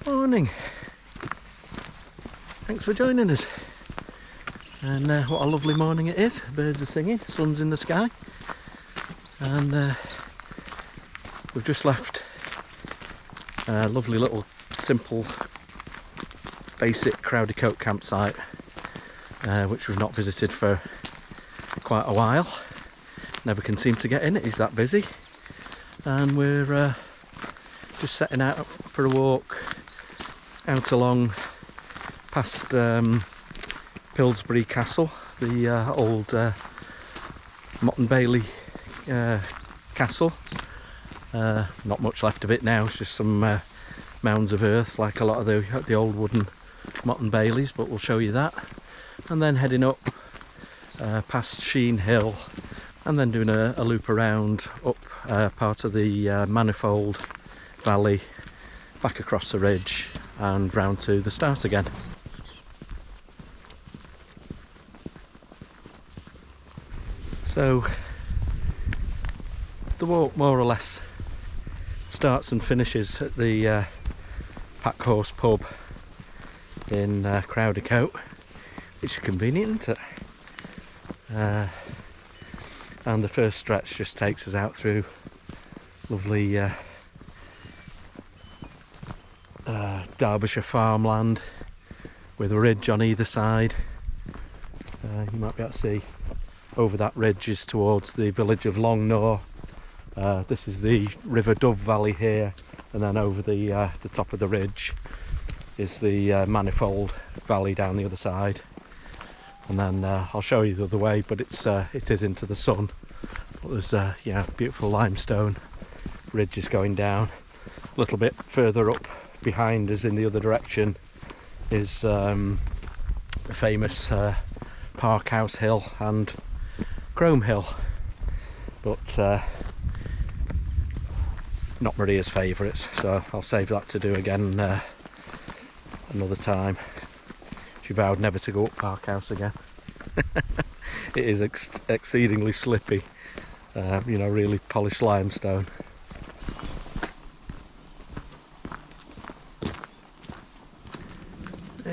Morning. Thanks for joining us. And what a lovely morning it is. Birds are singing, sun's in the sky. And we've just left a lovely little simple basic Crowdecote campsite, which we've not visited for quite a while. Never can seem to get in, it is that busy. And we're just setting out for a walk out along past Pilsbury Castle, the old Motte Bailey castle. Not much left of it now, it's just some mounds of earth like a lot of the old wooden Motte Baileys, but we'll show you that. And then heading up past Sheen Hill, and then doing a loop around up part of the Manifold Valley, back across the ridge and round to the start again. So the walk more or less starts and finishes at the Packhorse pub in Crowdecote, which is convenient, isn't it? And the first stretch just takes us out through lovely Derbyshire farmland with a ridge on either side. You might be able to see over that ridge is towards the village of Longnor. This is the River Valley here, and then over the top of the ridge is the Manifold Valley down the other side. And then I'll show you the other way, but it is into the sun. But there's beautiful limestone ridges going down. A little bit further up behind us in the other direction is the famous Packhorse Hill and Crowdecote Hill, but not Maria's favourites, so I'll save that to do again another time. She vowed never to go up Packhorse again. It is exceedingly slippy, really polished limestone.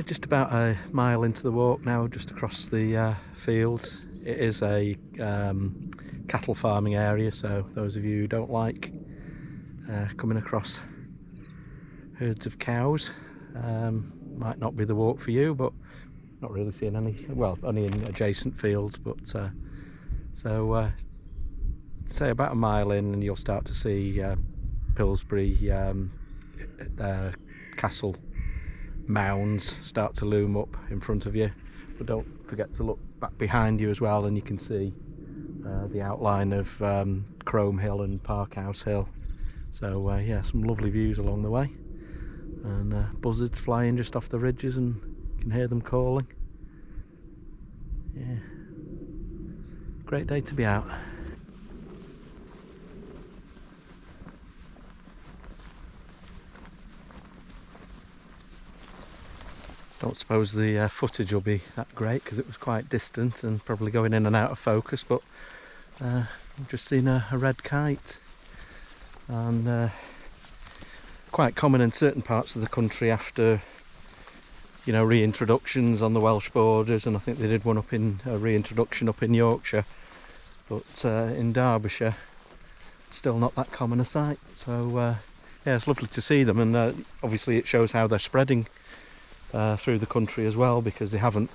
Just about a mile into the walk now, just across the fields. It is a cattle farming area, so those of you who don't like coming across herds of cows, might not be the walk for you, but not really seeing any, well, only in adjacent fields, but say about a mile in and you'll start to see Pilsbury Castle mounds start to loom up in front of you, but don't forget to look back behind you as well, and you can see the outline of Crowdecote Hill and Packhorse Hill. So yeah, some lovely views along the way, and buzzards flying just off the ridges, and you can hear them calling. Yeah, great day to be out. Don't suppose the footage will be that great because it was quite distant and probably going in and out of focus, but I've just seen a red kite, and quite common in certain parts of the country after reintroductions on the Welsh borders, and I think they did one up in a reintroduction up in Yorkshire, but in Derbyshire still not that common a sight. So yeah, it's lovely to see them, and obviously it shows how they're spreading through the country as well, because they haven't,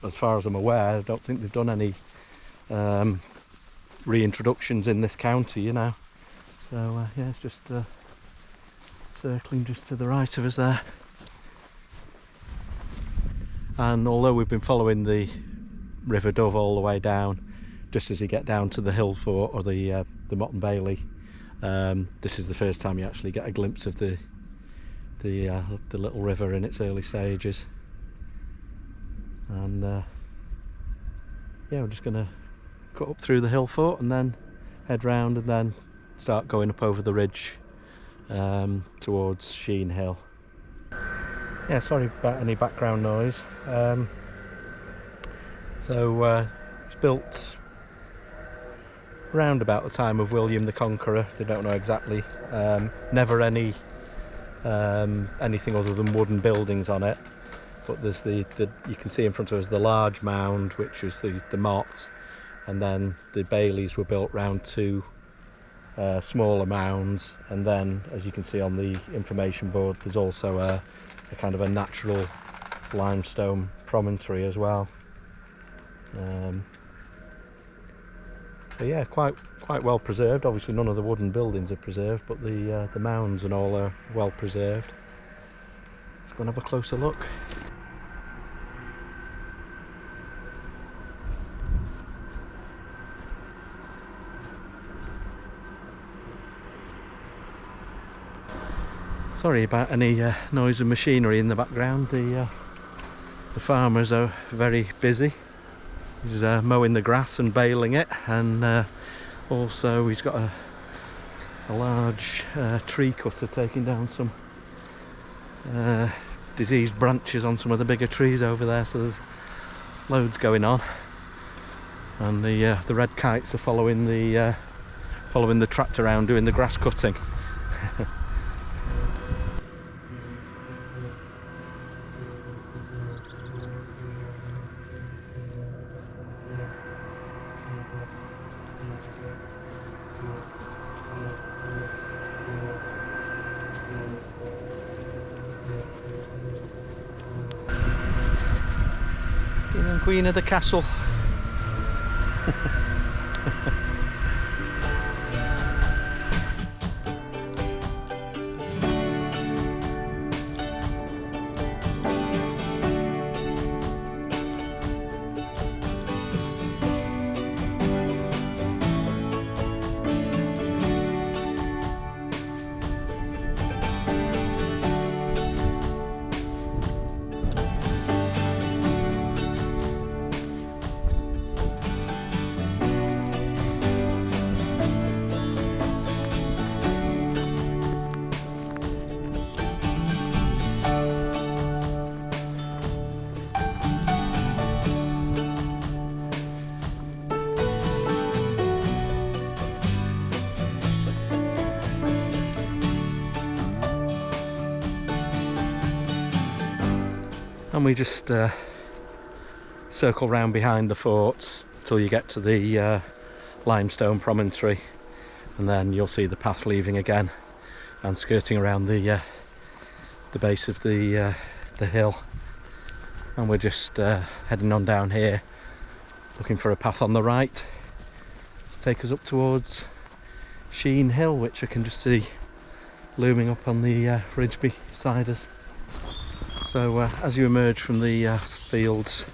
as far as I'm aware, I don't think they've done any reintroductions in this county, So yeah, it's just circling just to the right of us there. And although we've been following the River Dove all the way down, just as you get down to the hill fort, or the Motte Bailey, this is the first time you actually get a glimpse of the little river in its early stages. And yeah, we're just going to cut up through the hill fort and then head round and then start going up over the ridge towards Sheen Hill. Yeah, sorry about any background noise. So it's built round about the time of William the Conqueror. They don't know exactly. Never any anything other than wooden buildings on it. But there's you can see in front of us the large mound, which was the motte, and then the Baileys were built round two smaller mounds, and then, as you can see on the information board, there's also a kind of a natural limestone promontory as well. But yeah, quite well preserved. Obviously none of the wooden buildings are preserved, but the mounds and all are well preserved. Let's go and have a closer look. Sorry about any noise and machinery in the background. The farmers are very busy. He's mowing the grass and baling it, and also he's got a large tree cutter taking down some diseased branches on some of the bigger trees over there, so there's loads going on. And the red kites are following the tractor around doing the grass cutting. King and Queen of the castle. And we just circle round behind the fort till you get to the limestone promontory, and then you'll see the path leaving again and skirting around the base of the hill. And we're just heading on down here, looking for a path on the right to take us up towards Sheen Hill, which I can just see looming up on the ridge beside us. So as you emerge from the fields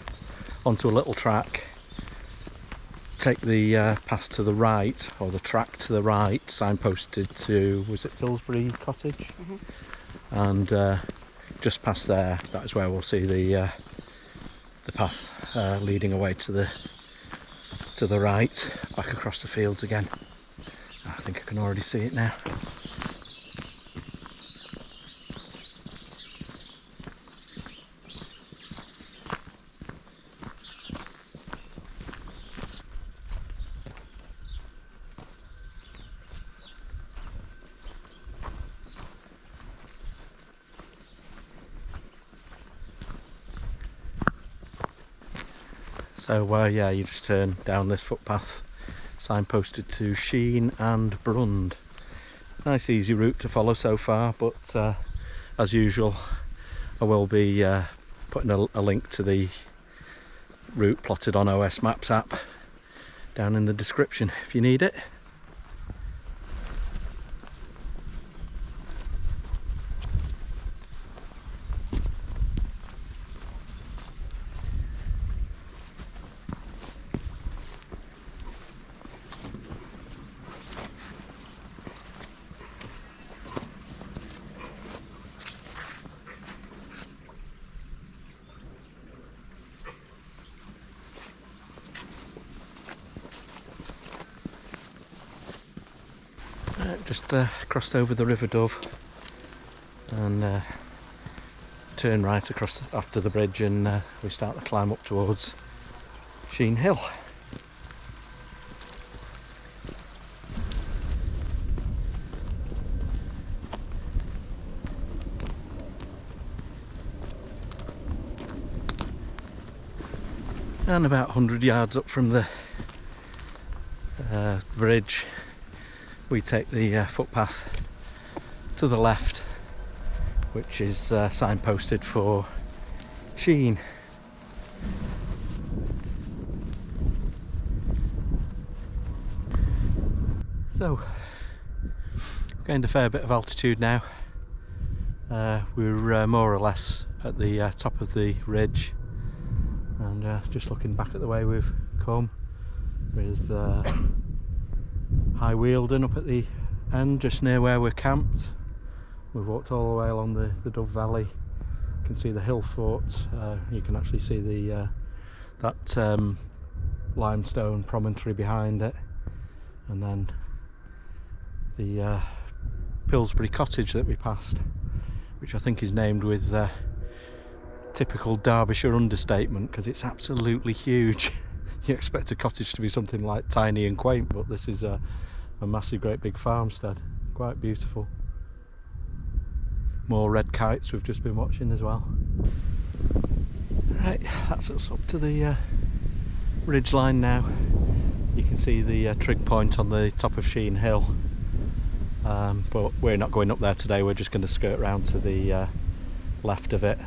onto a little track, take the path to the right, or the track to the right, signposted to, was it Pilsbury Cottage? Mm-hmm. And just past there, that is where we'll see the path leading away to the right, back across the fields again. I think I can already see it now. So yeah, you just turn down this footpath, signposted to Sheen and Brund. Nice easy route to follow so far, but as usual I will be putting a link to the route plotted on OS Maps app down in the description if you need it. Just crossed over the River Dove and turn right across after the bridge, and we start the climb up towards Sheen Hill. And about 100 yards up from the bridge, we take the footpath to the left, which is signposted for Sheen. So, gained a fair bit of altitude now. We're more or less at the top of the ridge, and just looking back at the way we've come with High Wealden up at the end, just near where we're camped. We've walked all the way along the Dove Valley. You can see the hill fort. You can actually see the that limestone promontory behind it, and then the Pilsbury cottage that we passed, which I think is named with typical Derbyshire understatement, because it's absolutely huge. You expect a cottage to be something like tiny and quaint, but this is a massive, great big farmstead. Quite beautiful. More red kites we've just been watching as well. Right, that's us up to the ridge line now. You can see the trig point on the top of Sheen Hill, but we're not going up there today. We're just going to skirt round to the left of it.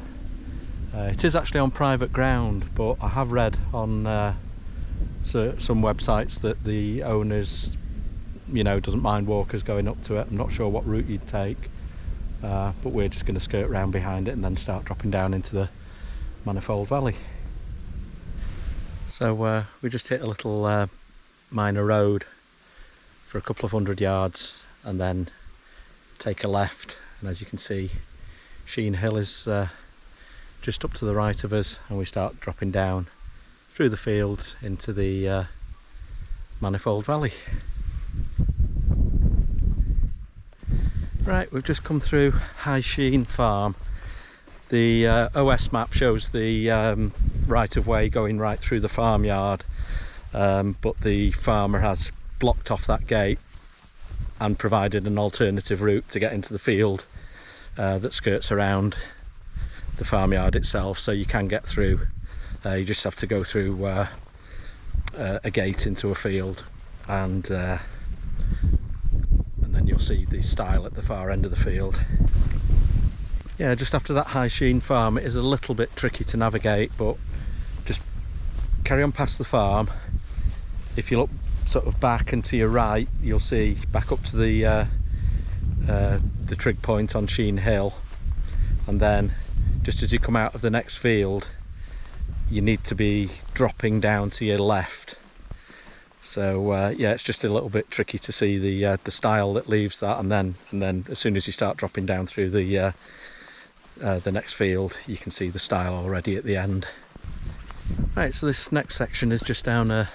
It is actually on private ground, but I have read on some websites that the owners, doesn't mind walkers going up to it. I'm not sure what route you'd take, but we're just going to skirt round behind it and then start dropping down into the Manifold Valley. So we just hit a little minor road for a couple of 100 yards and then take a left, and as you can see, Sheen Hill is just up to the right of us, and we start dropping down through the fields into the Manifold Valley. Right, we've just come through High Sheen Farm. The OS map shows the right of way going right through the farmyard, but the farmer has blocked off that gate and provided an alternative route to get into the field that skirts around the farmyard itself, so you can get through. You just have to go through a gate into a field, and then you'll see the stile at the far end of the field. Yeah, just after that High Sheen Farm, it is a little bit tricky to navigate, but just carry on past the farm. If you look sort of back and to your right, you'll see back up to the trig point on Sheen Hill, and then just as you come out of the next field, you need to be dropping down to your left. So yeah, it's just a little bit tricky to see the stile that leaves that, and then as soon as you start dropping down through the next field, you can see the stile already at the end. Right, so this next section is just down a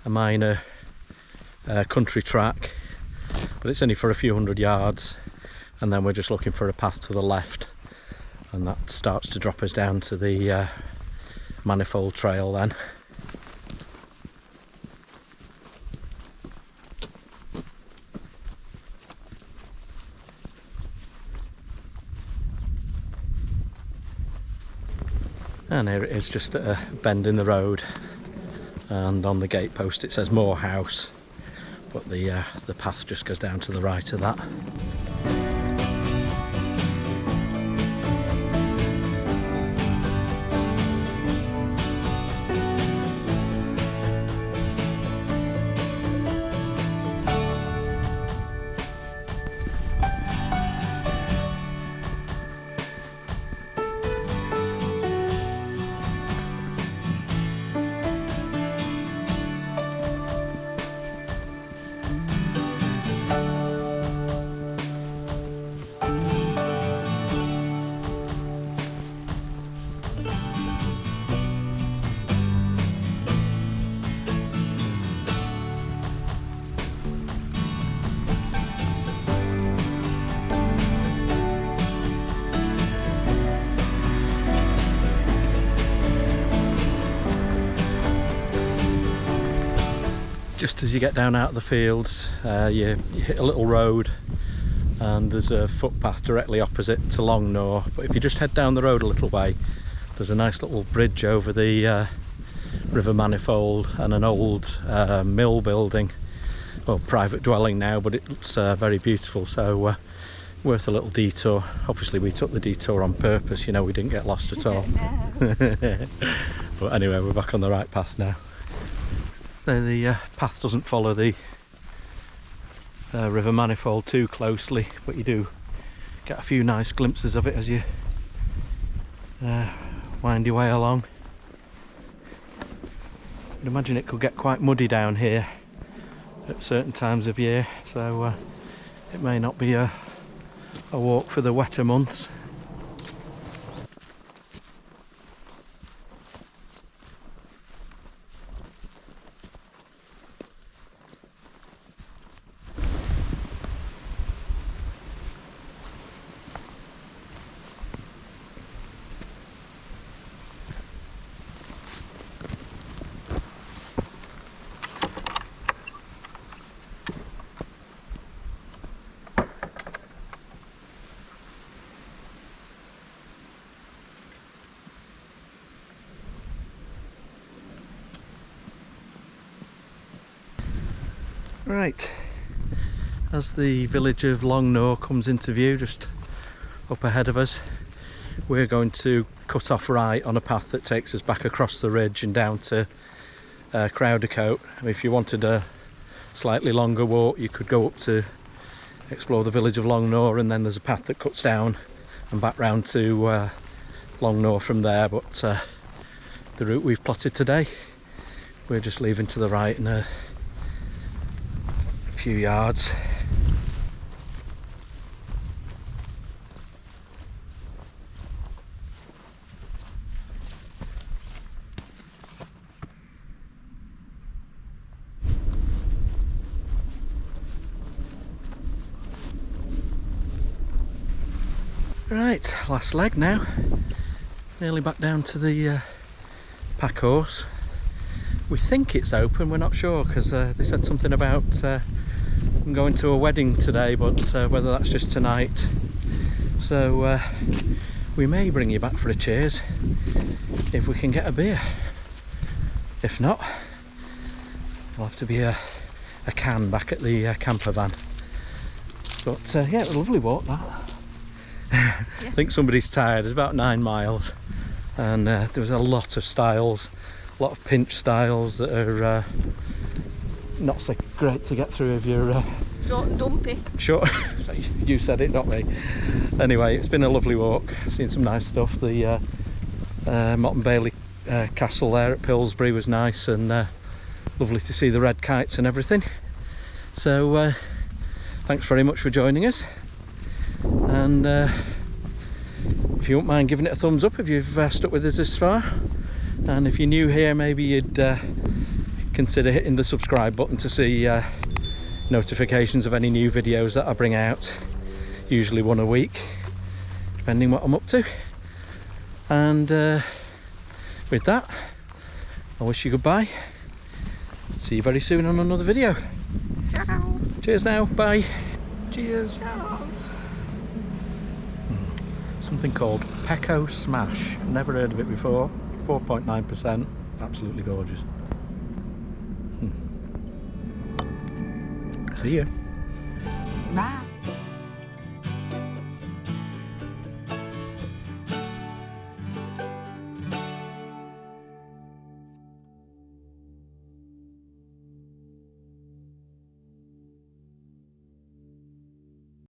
minor country track, but it's only for a few 100 yards, and then we're just looking for a path to the left, and that starts to drop us down to the Manifold Trail then. And here it is, just at a bend in the road, and on the gatepost it says Moore House, but the path just goes down to the right of that. Just as you get down out of the fields, you hit a little road, and there's a footpath directly opposite to Longnor. But if you just head down the road a little way, there's a nice little bridge over the River Manifold and an old mill building, well, private dwelling now, but it's very beautiful, so worth a little detour. Obviously we took the detour on purpose, you know, we didn't get lost at all. But anyway, we're back on the right path now. So the path doesn't follow the River Manifold too closely, but you do get a few nice glimpses of it as you wind your way along. I'd imagine it could get quite muddy down here at certain times of year, so it may not be a walk for the wetter months. Right, as the village of Longnor comes into view just up ahead of us, we're going to cut off right on a path that takes us back across the ridge and down to Crowdecote. If you wanted a slightly longer walk, you could go up to explore the village of Longnor, and then there's a path that cuts down and back round to Longnor from there, but the route we've plotted today, we're just leaving to the right in a few yards. Right, last leg now. Nearly back down to the Packhorse. We think it's open, we're not sure, because they said something about I'm going to a wedding today, but whether that's just tonight. So we may bring you back for a cheers if we can get a beer. If not, it'll have to be a can back at the camper van. But yeah, it was a lovely walk that. I think somebody's tired. It's about 9 miles, and there was a lot of stiles, a lot of pinch stiles that are not so great to get through if you're short and dumpy. Short. You said it, not me. Anyway, it's been a lovely walk. I've seen some nice stuff. The Motte Bailey Castle there at Pilsbury was nice, and lovely to see the red kites and everything. So thanks very much for joining us, and if you wouldn't mind giving it a thumbs up if you've stuck with us this far, and if you're new here, maybe you'd consider hitting the subscribe button to see notifications of any new videos that I bring out, usually one a week depending what I'm up to. And with that, I wish you goodbye. See you very soon on another video. Ciao. Cheers now, bye. Cheers. Ciao. Something called Pecco Smash, never heard of it before. 4.9%, absolutely gorgeous. See ya. Bye.